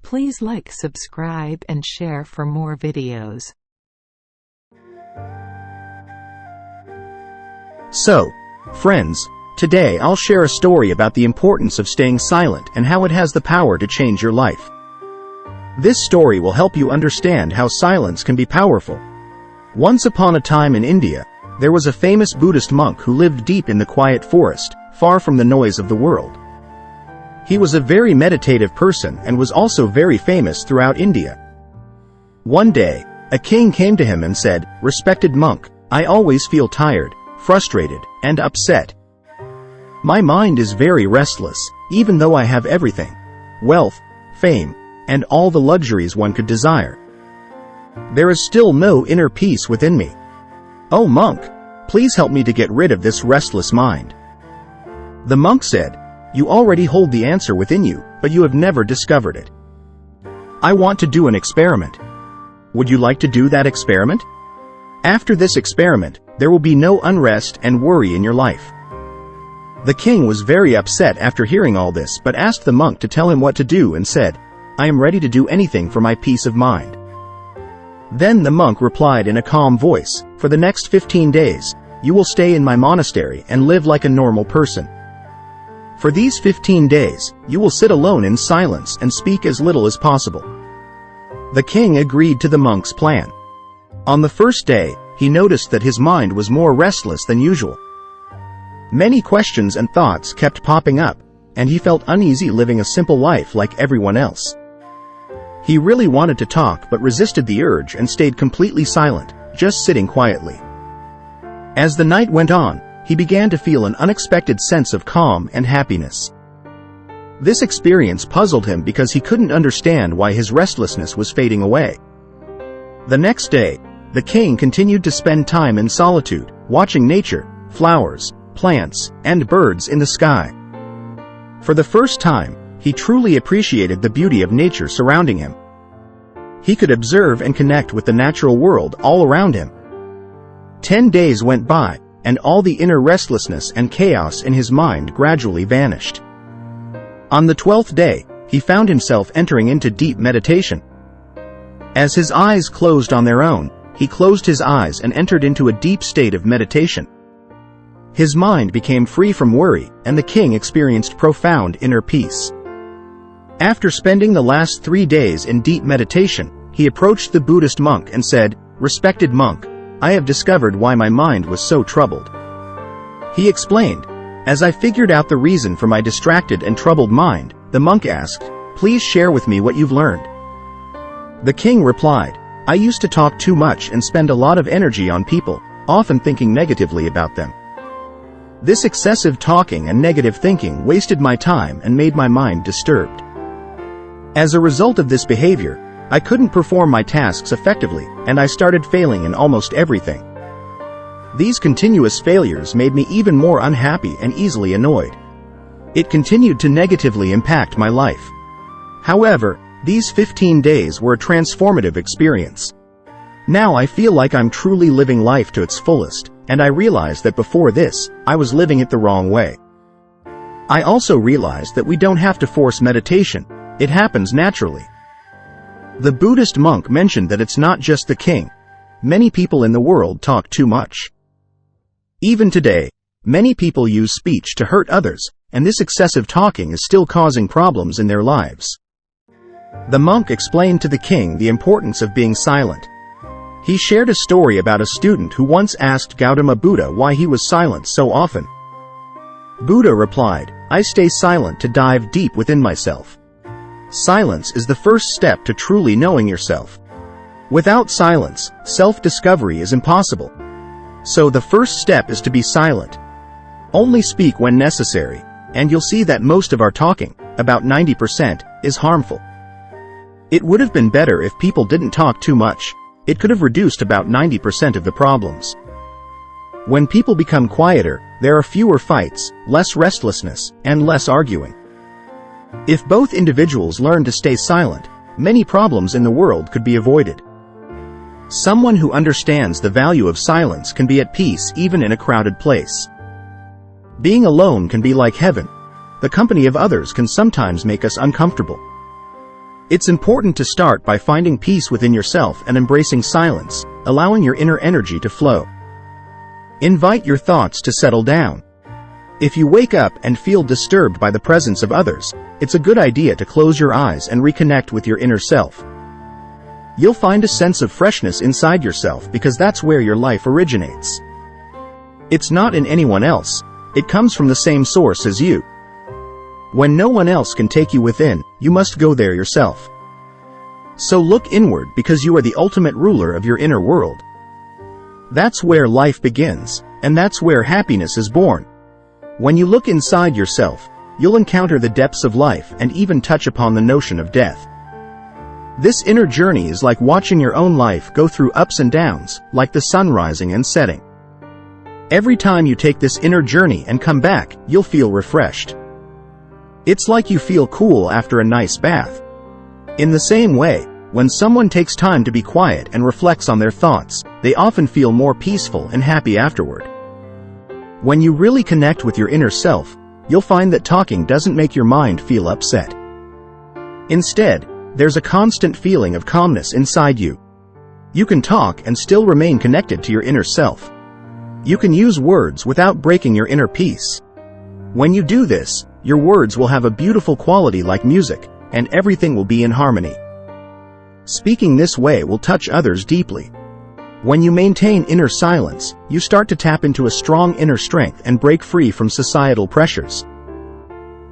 Please like, subscribe and share for more videos. So, friends, today I'll share a story about the importance of staying silent and how it has the power to change your life. This story will help you understand how silence can be powerful. Once upon a time in India, there was a famous Buddhist monk who lived deep in the quiet forest, far from the noise of the world. He was a very meditative person and was also very famous throughout India. One day, a king came to him and said, "Respected monk, I always feel tired, frustrated, and upset. My mind is very restless, even though I have everything: wealth, fame, and all the luxuries one could desire. There is still no inner peace within me. Oh monk, please help me to get rid of this restless mind." The monk said, "You already hold the answer within you, but you have never discovered it. I want to do an experiment. Would you like to do that experiment? After this experiment, there will be no unrest and worry in your life." The king was very upset after hearing all this, but asked the monk to tell him what to do and said, "I am ready to do anything for my peace of mind." Then the monk replied in a calm voice, "For the next 15 days, you will stay in my monastery and live like a normal person. For these 15 days, you will sit alone in silence and speak as little as possible." The king agreed to the monk's plan. On the first day, he noticed that his mind was more restless than usual. Many questions and thoughts kept popping up, and he felt uneasy living a simple life like everyone else. He really wanted to talk but resisted the urge and stayed completely silent, just sitting quietly. As the night went on, he began to feel an unexpected sense of calm and happiness. This experience puzzled him because he couldn't understand why his restlessness was fading away. The next day, the king continued to spend time in solitude, watching nature, flowers, plants, and birds in the sky. For the first time, he truly appreciated the beauty of nature surrounding him. He could observe and connect with the natural world all around him. 10 days went by, and all the inner restlessness and chaos in his mind gradually vanished. On the 12th day, he found himself entering into deep meditation. As his eyes closed on their own, he closed his eyes and entered into a deep state of meditation. His mind became free from worry, and the king experienced profound inner peace. After spending the last 3 days in deep meditation, he approached the Buddhist monk and said, "Respected monk, I have discovered why my mind was so troubled." He explained, "As I figured out the reason for my distracted and troubled mind," the monk asked, "Please share with me what you've learned." The king replied, "I used to talk too much and spend a lot of energy on people, often thinking negatively about them. This excessive talking and negative thinking wasted my time and made my mind disturbed. As a result of this behavior, I couldn't perform my tasks effectively, and I started failing in almost everything. These continuous failures made me even more unhappy and easily annoyed. It continued to negatively impact my life. However, these 15 days were a transformative experience. Now I feel like I'm truly living life to its fullest, and I realized that before this, I was living it the wrong way. I also realized that we don't have to force meditation, it happens naturally." The Buddhist monk mentioned that it's not just the king. Many people in the world talk too much. Even today, many people use speech to hurt others, and this excessive talking is still causing problems in their lives. The monk explained to the king the importance of being silent. He shared a story about a student who once asked Gautama Buddha why he was silent so often. Buddha replied, "I stay silent to dive deep within myself. Silence is the first step to truly knowing yourself. Without silence, self-discovery is impossible. So the first step is to be silent. Only speak when necessary, and you'll see that most of our talking, about 90%, is harmful. It would have been better if people didn't talk too much. It could have reduced about 90% of the problems. When people become quieter, there are fewer fights, less restlessness, and less arguing. If both individuals learn to stay silent, many problems in the world could be avoided. Someone who understands the value of silence can be at peace even in a crowded place. Being alone can be like heaven. The company of others can sometimes make us uncomfortable. It's important to start by finding peace within yourself and embracing silence, allowing your inner energy to flow. Invite your thoughts to settle down. If you wake up and feel disturbed by the presence of others, it's a good idea to close your eyes and reconnect with your inner self. You'll find a sense of freshness inside yourself because that's where your life originates. It's not in anyone else, it comes from the same source as you. When no one else can take you within, you must go there yourself. So look inward because you are the ultimate ruler of your inner world. That's where life begins, and that's where happiness is born. When you look inside yourself, you'll encounter the depths of life and even touch upon the notion of death. This inner journey is like watching your own life go through ups and downs, like the sun rising and setting. Every time you take this inner journey and come back, you'll feel refreshed. It's like you feel cool after a nice bath. In the same way, when someone takes time to be quiet and reflects on their thoughts, they often feel more peaceful and happy afterward. When you really connect with your inner self, you'll find that talking doesn't make your mind feel upset. Instead, there's a constant feeling of calmness inside you. You can talk and still remain connected to your inner self. You can use words without breaking your inner peace. When you do this, your words will have a beautiful quality like music, and everything will be in harmony. Speaking this way will touch others deeply. When you maintain inner silence, you start to tap into a strong inner strength and break free from societal pressures.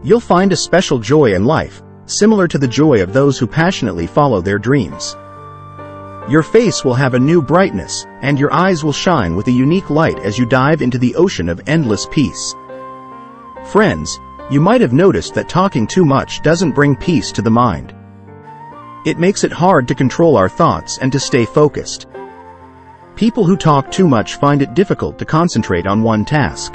You'll find a special joy in life, similar to the joy of those who passionately follow their dreams. Your face will have a new brightness, and your eyes will shine with a unique light as you dive into the ocean of endless peace. Friends, you might have noticed that talking too much doesn't bring peace to the mind. It makes it hard to control our thoughts and to stay focused. People who talk too much find it difficult to concentrate on one task.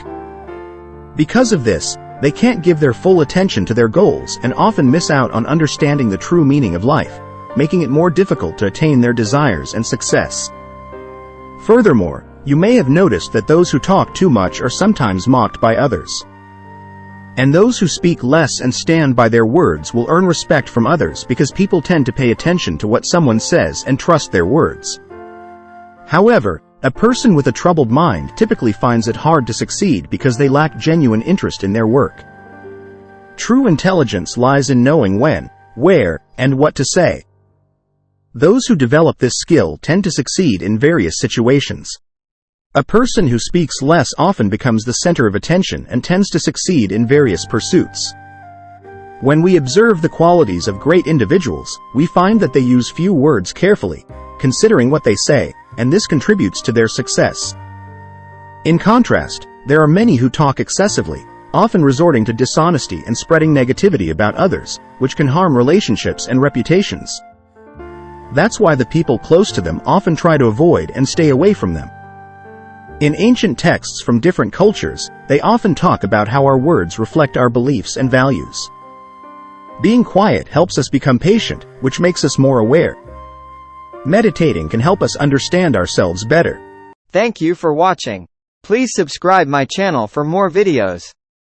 Because of this, they can't give their full attention to their goals and often miss out on understanding the true meaning of life, making it more difficult to attain their desires and success. Furthermore, you may have noticed that those who talk too much are sometimes mocked by others. And those who speak less and stand by their words will earn respect from others because people tend to pay attention to what someone says and trust their words. However, a person with a troubled mind typically finds it hard to succeed because they lack genuine interest in their work. True intelligence lies in knowing when, where, and what to say. Those who develop this skill tend to succeed in various situations. A person who speaks less often becomes the center of attention and tends to succeed in various pursuits. When we observe the qualities of great individuals, we find that they use few words carefully, considering what they say, and this contributes to their success. In contrast, there are many who talk excessively, often resorting to dishonesty and spreading negativity about others, which can harm relationships and reputations. That's why the people close to them often try to avoid and stay away from them. In ancient texts from different cultures, they often talk about how our words reflect our beliefs and values. Being quiet helps us become patient, which makes us more aware. Meditating can help us understand ourselves better. Thank you for watching. Please subscribe my channel for more videos.